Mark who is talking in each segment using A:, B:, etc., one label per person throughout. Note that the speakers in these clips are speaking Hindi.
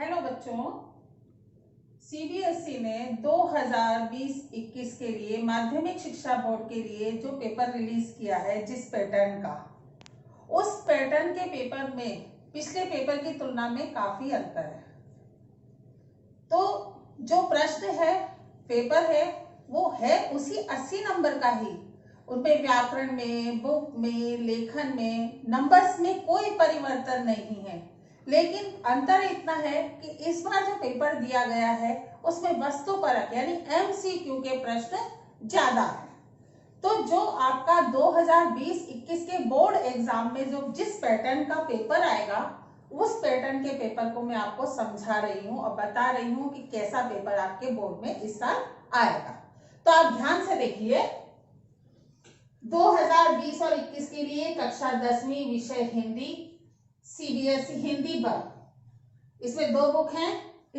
A: हेलो बच्चों, सीबीएसई ने 2020-21 के लिए माध्यमिक शिक्षा बोर्ड के लिए जो पेपर रिलीज किया है, जिस पैटर्न का, उस पैटर्न के पेपर में पिछले पेपर की तुलना में काफी अंतर है। तो जो प्रश्न है, पेपर है, वो है उसी 80 नंबर का ही। उनमें व्याकरण में, बुक में, लेखन में, नंबर्स में कोई परिवर्तन नहीं है, लेकिन अंतर इतना है कि इस बार जो पेपर दिया गया है उसमें वस्तुपरक यानी एमसीक्यू के प्रश्न ज्यादा है। तो जो आपका 2020-21 के बोर्ड एग्जाम में जो जिस पैटर्न का पेपर आएगा, उस पैटर्न के पेपर को मैं आपको समझा रही हूँ और बता रही हूँ कि कैसा पेपर आपके बोर्ड में इस साल आएगा। तो आप ध्यान से देखिए, 2020 और 21 के लिए कक्षा 10वीं विषय हिंदी, सीबीएसई हिंदी वर्ग, इसमें दो बुक हैं,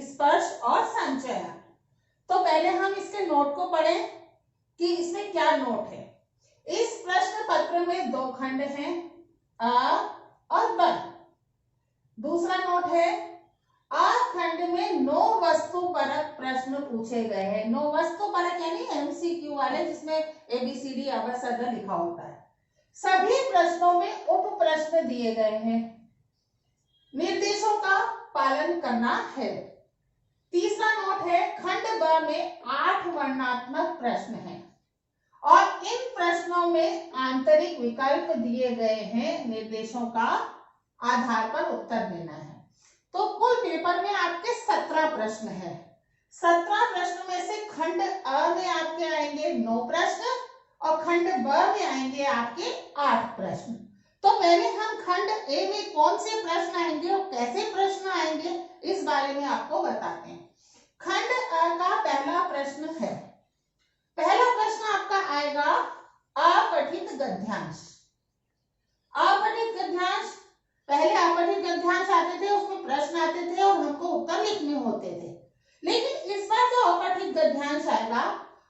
A: स्पर्श और संचयन। तो पहले हम इसके नोट को पढ़ें कि इसमें क्या नोट है। इस प्रश्न पत्र में दो खंड हैं, अ और ब। दूसरा नोट है, अ खंड में 9 वस्तुपरक प्रश्न पूछे गए हैं। 9 वस्तुपरक यानी एमसीक्यू वाले, जिसमें एबीसीडी अवश्य अदर लिखा होता है। सभी प्रश्नों में उप प्रश्न दिए गए हैं, निर्देशों का पालन करना है। तीसरा नोट है, खंड ब में 8 वर्णनात्मक प्रश्न हैं और इन प्रश्नों में आंतरिक विकल्प दिए गए हैं, निर्देशों का आधार पर उत्तर देना है। तो कुल पेपर में आपके 17 प्रश्न है। 17 प्रश्न में से खंड अ में आपके आएंगे 9 प्रश्न और खंड ब में आएंगे आपके 8 प्रश्न। तो पहले हम खंड ए में कौन से प्रश्न आएंगे और कैसे प्रश्न आएंगे, इस बारे में आपको बताते हैं। खंड अ का पहला प्रश्न है, पहला प्रश्न आपका आएगा अपठित गद्यांश। अपठित गद्यांश, पहले अपठित गद्यांश आते थे, उसमें प्रश्न आते थे और हमको उत्तर लिखने होते थे। लेकिन इस बार जो अपठित गद्यांश आएगा,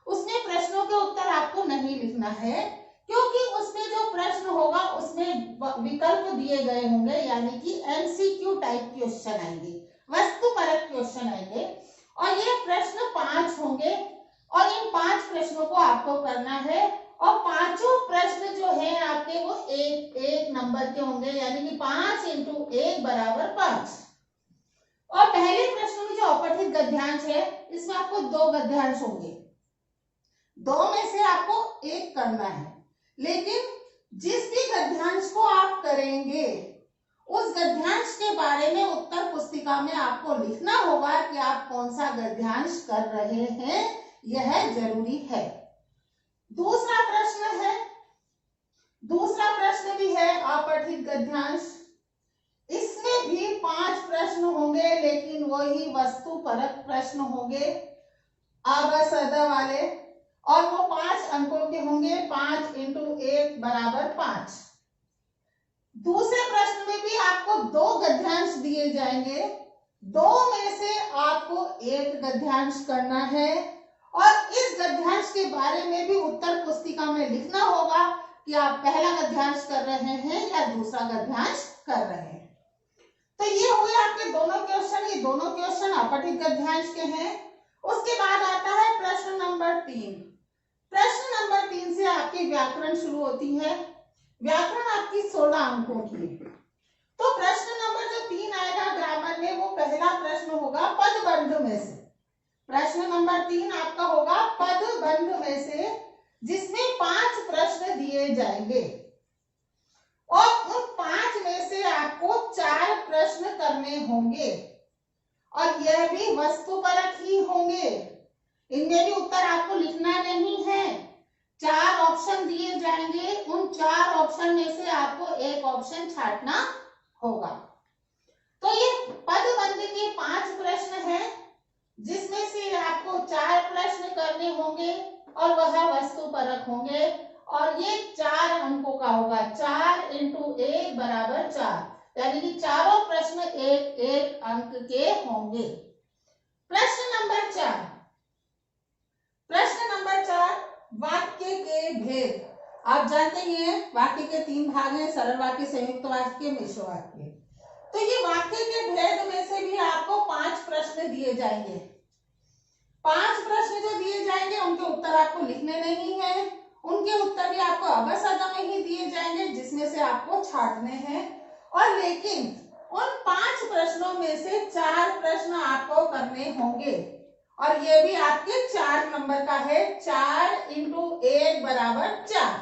A: उसमें प्रश्नों के उत्तर आपको नहीं लिखना है, क्योंकि उसमें जो प्रश्न होगा उसमें विकल्प दिए गए होंगे, यानी कि एमसीक्यू टाइप क्वेश्चन आएंगे, वस्तुपरक क्वेश्चन आएंगे और ये प्रश्न 5 होंगे और इन 5 प्रश्नों को आपको करना है और पांचों प्रश्न जो है आपके वो एक नंबर के होंगे, यानी कि 5 × 1 = 5। और पहले प्रश्न में जो अपठित गद्यांश है, इसमें आपको 2 गद्यांश होंगे, 2 में से आपको एक करना है। लेकिन जिस भी गद्यांश को आप करेंगे, उस गद्यांश के बारे में उत्तर पुस्तिका में आपको लिखना होगा कि आप कौन सा गद्यांश कर रहे हैं, यह जरूरी है। दूसरा प्रश्न है, दूसरा प्रश्न भी है अपठित गद्यांश। इसमें भी 5 प्रश्न होंगे, लेकिन वही वस्तुपरक प्रश्न होंगे, अ-ब-स-द वाले, और वो 5 अंकों के होंगे, 5 × 1 = 5। दूसरे प्रश्न में भी आपको 2 गद्यांश दिए जाएंगे, 2 में से आपको एक गद्यांश करना है और इस गद्यांश के बारे में भी उत्तर पुस्तिका में लिखना होगा कि आप पहला गद्यांश कर रहे हैं या दूसरा गद्यांश कर रहे हैं। तो ये हुए आपके दोनों क्वेश्चन, ये दोनों क्वेश्चन अपठित गद्यांश के हैं। उसके बाद आता है प्रश्न नंबर 3। प्रश्न नंबर 3 से आपकी व्याकरण शुरू होती है। व्याकरण आपकी 16 अंकों की है। तो प्रश्न नंबर जो 3 आएगा ग्रामर में, वो पहला प्रश्न होगा पदबंध में से। प्रश्न नंबर 3 आपका होगा पदबंध में से, जिसमें 5 प्रश्न दिए जाएंगे और उन 5 में से आपको 4 प्रश्न करने होंगे और यह भी वस्तुपरक ही होंगे। इनमें भी उत्तर आपको लिखना नहीं है, 4 ऑप्शन दिए जाएंगे, उन 4 ऑप्शन में से आपको एक ऑप्शन छांटना होगा। तो ये पदबंध के 5 प्रश्न हैं, जिसमें से आपको 4 प्रश्न करने होंगे और वह वस्तुपरक होंगे और ये 4 अंकों का होगा, 4 × 1 = 4, यानी कि चारों प्रश्न 1 अंक के होंगे। प्रश्न नंबर 4, प्रश्न नंबर 4, वाक्य के भेद। आप जानते ही हैं, वाक्य के 3 भाग हैं, सरल वाक्य, संयुक्त वाक्य, मिश्र वाक्य। तो ये वाक्य के भेद में से भी आपको 5 जाएंगे। 5 प्रश्न जो दिए जाएंगे उनके उत्तर आपको लिखने नहीं है, उनके उत्तर भी आपको अबसदा में ही दिए जाएंगे जिसमें से आपको छांटने हैं। और लेकिन उन 5 प्रश्नों में से 4 प्रश्न आपको करने होंगे और ये भी आपके 4 नंबर का है। 4 × 1 = 4।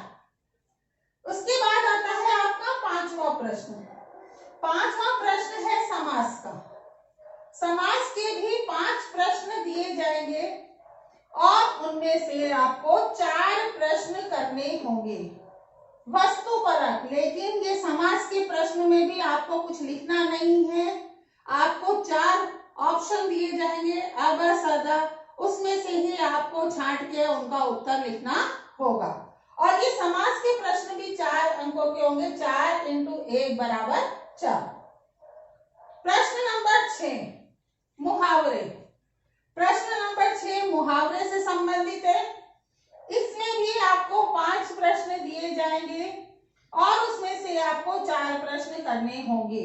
A: उसके बाद आता है आपका 5वां प्रश्न। 5वां प्रश्न है समास का। समास के भी 5 प्रश्न दिए जाएंगे और उनमें से आपको 4 प्रश्न करने होंगे वस्तुपरक। लेकिन ये समास के प्रश्न में भी आपको कुछ लिखना नहीं है, आपको 4 ऑप्शन दिए जाएंगे अबसदा, उसमें से ही आपको छांट के उनका उत्तर लिखना होगा। और ये समास के प्रश्न भी 4 अंकों के होंगे। 4 × 1 = 4। प्रश्न नंबर 6 मुहावरे। प्रश्न नंबर 6 मुहावरे से संबंधित है। इसमें भी आपको 5 प्रश्न दिए जाएंगे और उसमें से आपको 4 प्रश्न करने होंगे।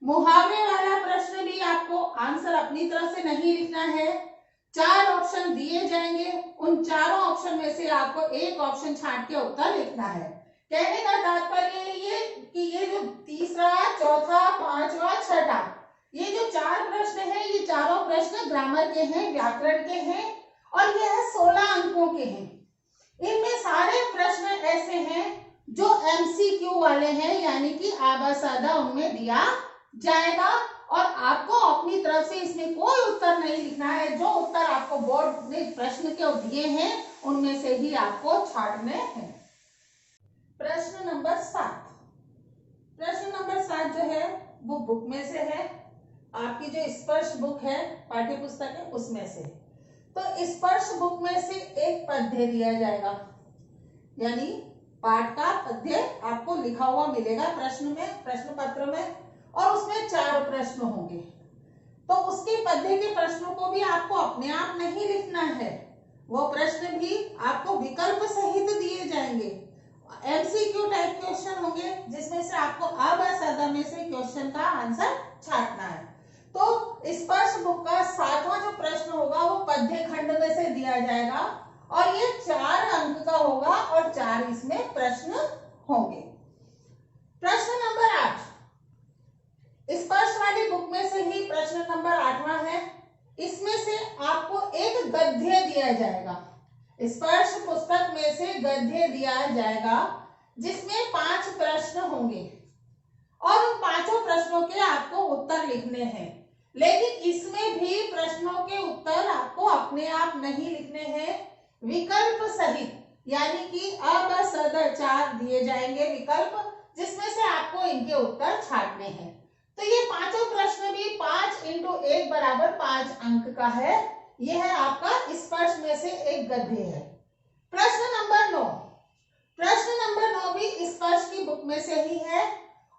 A: मुहावरे वाला प्रश्न भी आपको आंसर अपनी तरफ से नहीं लिखना है, 4 ऑप्शन दिए जाएंगे, उन चारों ऑप्शन में से आपको एक ऑप्शन छांट के उत्तर लिखना है। कहने का तात्पर्य ये कि ये जो तीसरा, चौथा, 5वां, 6ठा, ये जो 4 प्रश्न है, ये चारों प्रश्न ग्रामर के हैं, व्याकरण के हैं और ये है 16 अंकों के हैं। इनमें सारे प्रश्न ऐसे हैं जो MCQ वाले हैं, यानी कि अबसदा उनमें दिया जाएगा और आपको अपनी तरफ से इसमें कोई उत्तर नहीं लिखना है। जो उत्तर आपको बोर्ड ने प्रश्न के दिए हैं उनमें से ही आपको छांटने हैं। प्रश्न नंबर 7। प्रश्न नंबर 7 जो है वो बुक में से है, आपकी जो स्पर्श बुक है पाठ्य पुस्तक है उसमें से। तो स्पर्श बुक में से एक पद्य दिया जाएगा, यानी पाठ का पद्य आपको लिखा हुआ मिलेगा प्रश्न में, प्रश्न पत्र में, और उसमें 4 प्रश्न होंगे। तो उसके पद्य के प्रश्नों को भी आपको अपने आप नहीं लिखना है, वो प्रश्न भी आपको विकल्प सहित दिए जाएंगे। MCQ टाइप क्वेश्चन होंगे जिसमें से आपको अबसदा में से क्वेश्चन का आंसर छांटना है। तो स्पर्श बुक का 7वां जो प्रश्न होगा वो पद्य खंड में से दिया जाएगा और ये 4 अंक का होगा और 4 इसमें प्रश्न होंगे। प्रश्न नंबर 8 स्पर्श वाली बुक में से ही प्रश्न नंबर 8वां है। इसमें से आपको एक गद्य दिया जाएगा, स्पर्श पुस्तक में से गद्य दिया जाएगा जिसमें 5 प्रश्न होंगे और उन 5 प्रश्नों के आपको उत्तर लिखने हैं। लेकिन इसमें भी प्रश्नों के उत्तर आपको अपने आप नहीं लिखने हैं, विकल्प सहित, यानी कि अबसदा 4 दिए जाएंगे विकल्प जिसमें से आपको इनके उत्तर छांटने हैं। तो ये 5 प्रश्न भी 5 × 1 = 5 अंक का है। यह है आपका स्पर्श में से एक गद्य है। प्रश्न नंबर 9। प्रश्न नंबर 9 भी स्पर्श की बुक में से ही है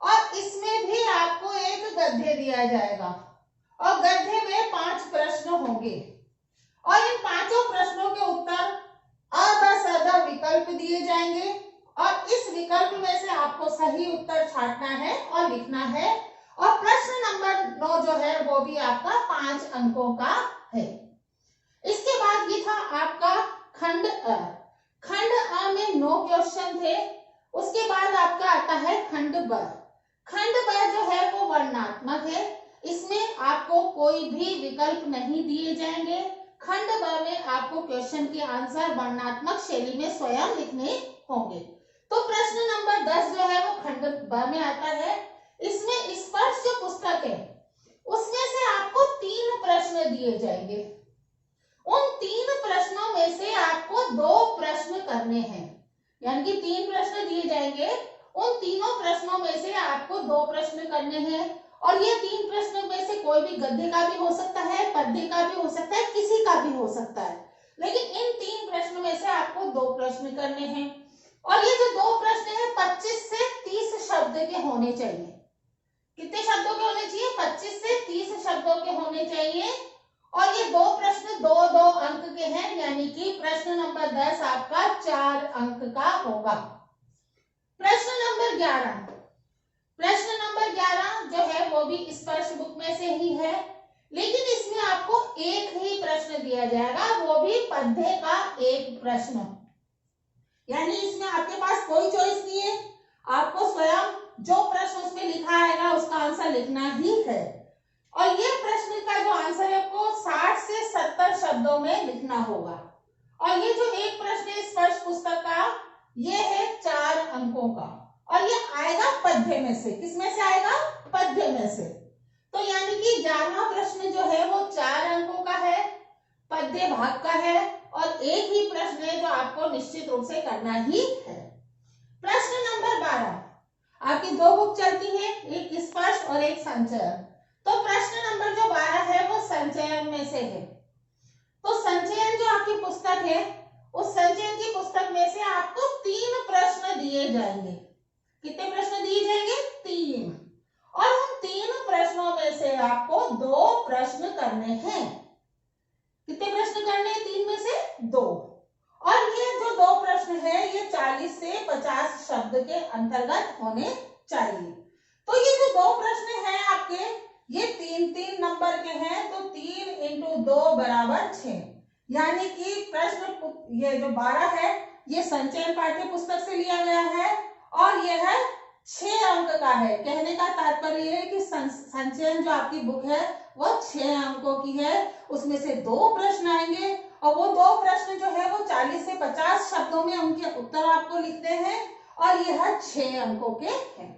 A: और इसमें भी आपको एक गद्य दिया जाएगा और गद्य में 5 प्रश्न होंगे और इन 5 प्रश्नों के उत्तर अबसदा विकल्प दिए जाएंगे और इस विकल्प में से आपको सही उत्तर छांटना है और लिखना है। और प्रश्न नंबर 9 जो है वो भी आपका 5 अंकों का है। इसके बाद ये था आपका खंड अ। खंड अ में 9 क्वेश्चन थे। उसके बाद आपका आता है खंड ब। खंड ब जो है वो वर्णनात्मक है, इसमें आपको कोई भी विकल्प नहीं दिए जाएंगे। खंड ब में आपको क्वेश्चन के आंसर वर्णनात्मक शैली में स्वयं लिखने होंगे। तो प्रश्न नंबर 10 जो है वो खंड ब में आता है। इसमें स्पर्श जो पुस्तक है उसमें से आपको 3 प्रश्न दिए जाएंगे। उन 3 प्रश्नों में से आपको 2 प्रश्न करने हैं, यानी कि 3 प्रश्न दिए जाएंगे, उन तीनों प्रश्नों में से आपको 2 प्रश्न करने हैं और ये 3 प्रश्न में से कोई भी गद्य का भी हो सकता है, पद्य का भी हो सकता है, किसी का भी हो सकता है, लेकिन इन 3 प्रश्नों में से आपको 2 प्रश्न करने हैं। और ये जो 2 प्रश्न है 25 से 30 शब्द के होने चाहिए। कितने शब्दों के होने चाहिए? 25 से 30 शब्दों के होने चाहिए और ये 2 प्रश्न 2-2 अंक के हैं, यानी कि प्रश्न नंबर 10 आपका 4 अंक का होगा। प्रश्न नंबर 11। प्रश्न नंबर 11 जो है वो भी स्पर्श बुक में से ही है, लेकिन इसमें आपको एक ही प्रश्न दिया जाएगा, वो भी पद्य का एक प्रश्न। यानी इसमें आपके पास कोई चॉइस नहीं है, आपको स्वयं जो प्रश्न उसमें लिखा आएगा उसका आंसर लिखना ही है। और ये प्रश्न का जो आंसर है आपको 60 से 70 शब्दों में लिखना होगा। और ये जो एक प्रश्न है स्पर्श पुस्तक का, ये है 4 अंकों का और ये आएगा पद्य में से। किसमें से आएगा? पद्य में से। तो यानी कि 11वां प्रश्न जो है वो 4 अंकों का है, पद्य भाग का है और एक ही प्रश्न है जो आपको निश्चित रूप से करना ही है। प्रश्न नंबर 12, आपकी 2 बुक चलती है, एक स्पर्श और एक संचयन। तो प्रश्न नंबर जो 12 है वो संचयन में से है। तो संचयन जो आपकी पुस्तक है, उस संचयन की पुस्तक में से आपको 3 प्रश्न दिए जाएंगे। कितने प्रश्न दिए जाएंगे? 3। और उन 3 प्रश्नों में से आपको 2 प्रश्न करने हैं। कितने प्रश्न करने हैं? 3 में से 2। और ये जो 2 प्रश्न है ये 40 से 50 शब्द के अंतर्गत होने चाहिए। तो ये जो 2 प्रश्न हैं आपके, ये 3-3 नंबर के हैं, तो 3 × 2 = 6। यानी कि प्रश्न ये जो 12 है ये संचयन पाठ्य पुस्तक से लिया गया है और यह 6 अंक का है। कहने का तात्पर्य है कि संचयन जो आपकी बुक है वो 6 अंकों की है, उसमें से 2 प्रश्न आएंगे और वो 2 प्रश्न जो है वो 40 से 50 शब्दों में उनके उत्तर आपको लिखते हैं और यह 6 अंकों के हैं।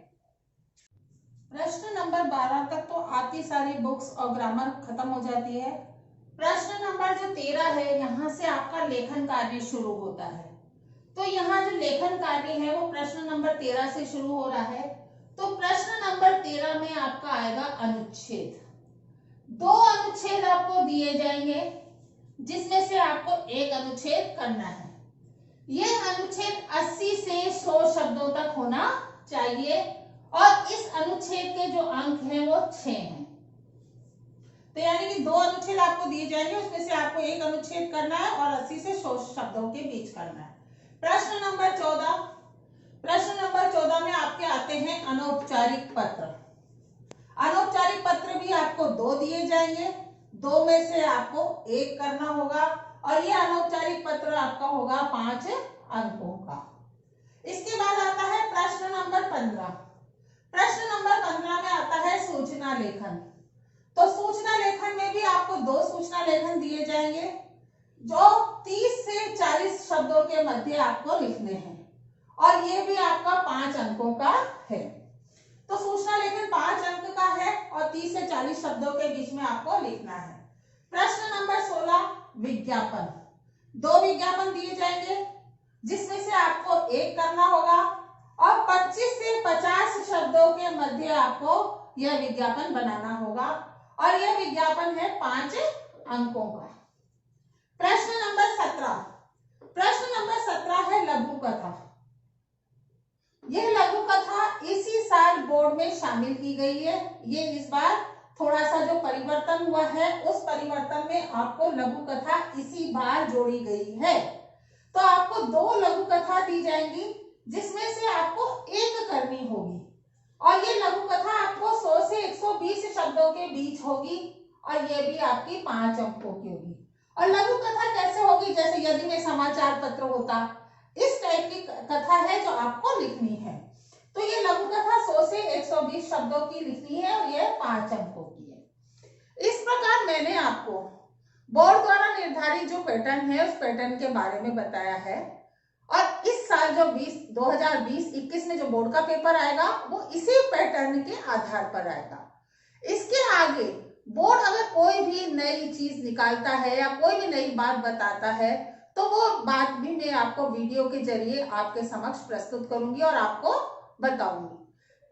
A: प्रश्न नंबर 12 तक तो आपकी सारी बुक्स और ग्रामर खत्म हो जाती है। प्रश्न नंबर जो 13 है, यहाँ से आपका लेखन कार्य शुरू होता है। तो यहाँ जो लेखन कार्य है वो प्रश्न नंबर 13 से शुरू हो रहा है। तो प्रश्न नंबर 13 में आपका आएगा अनुच्छेद। 2 अनुच्छेद आपको दिए जाएंगे जिसमें से आपको एक अनुच्छेद करना है। ये अनुच्छेद 80 से 100 शब्दों तक होना चाहिए और इस अनुच्छेद के जो अंक हैं वो 6 हैं। तो यानी कि 2 अनुच्छेद आपको दिए जाएंगे, उसमें से आपको एक अनुच्छेद करना है और 80 से 100 शब्दों के बीच करना है। प्रश्न नंबर 14, प्रश्न नंबर 14 में आपके आते हैं अनौपचारिक पत्र। अनौपचारिक पत्र भी आपको 2 दिए जाएंगे, 2 में से आपको एक करना होगा और ये अनौपचारिक पत्र आपका होगा 5 अंकों का। इसके बाद आता है प्रश्न नंबर 15। प्रश्न नंबर 15 में आता है सूचना लेखन। तो सूचना लेखन में भी आपको 2 सूचना लेखन दिए जाएंगे जो 30 से 40 शब्दों के मध्य आपको लिखने हैं और ये भी आपका 5 अंकों का है। तो सूचना लेखन 5 अंक का है और 30 से 40 शब्दों के बीच में आपको लिखना है। प्रश्न नंबर 16, विज्ञापन। 2 विज्ञापन दिए जाएंगे जिसमें से आपको एक करना होगा और 25 से 50 शब्दों के मध्य आपको यह विज्ञापन बनाना होगा और यह विज्ञापन है 5 अंकों का। प्रश्न नंबर 17, प्रश्न नंबर 17 है लघु कथा। यह लघु कथा इसी साल बोर्ड में शामिल की गई है। ये इस बार थोड़ा सा जो परिवर्तन हुआ है उस परिवर्तन में आपको लघु कथा इसी बार जोड़ी गई है। तो आपको 2 लघु कथा दी जाएंगी जिसमें से आपको एक करनी होगी और ये लघु कथा आपको 100 से 120 शब्दों के बीच होगी और ये भी आपकी 5 अंकों की होगी। और लघु कथा कैसे होगी? जैसे यदि में समाचार पत्र होता, इस टाइप की कथा है जो आपको लिखनी है। तो ये लघु कथा 100 से 120 शब्दों की लिखनी है और ये 5 अंकों की है। इस प्रकार मैंने आपको बोर्ड द्वारा निर्धारित जो पैटर्न है उस पैटर्न के बारे में बताया है और इस साल जो 2020-21 में जो बोर्ड का पेपर आएगा वो इसी पैटर्न के आधार पर आएगा। इसके आगे बोर्ड अगर कोई भी नई चीज निकालता है या कोई भी नई बात बताता है तो वो बात भी मैं आपको वीडियो के जरिए आपके समक्ष प्रस्तुत करूंगी और आपको बताऊंगी।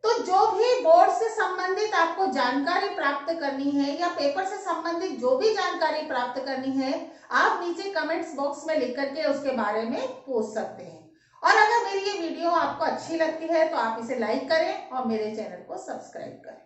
A: तो जो भी बोर्ड से संबंधित आपको जानकारी प्राप्त करनी है या पेपर से संबंधित जो भी जानकारी प्राप्त करनी है, आप नीचे कमेंट्स बॉक्स में लिख करके उसके बारे में पूछ सकते हैं। और अगर मेरी ये वीडियो आपको अच्छी लगती है तो आप इसे लाइक करें और मेरे चैनल को सब्सक्राइब करें।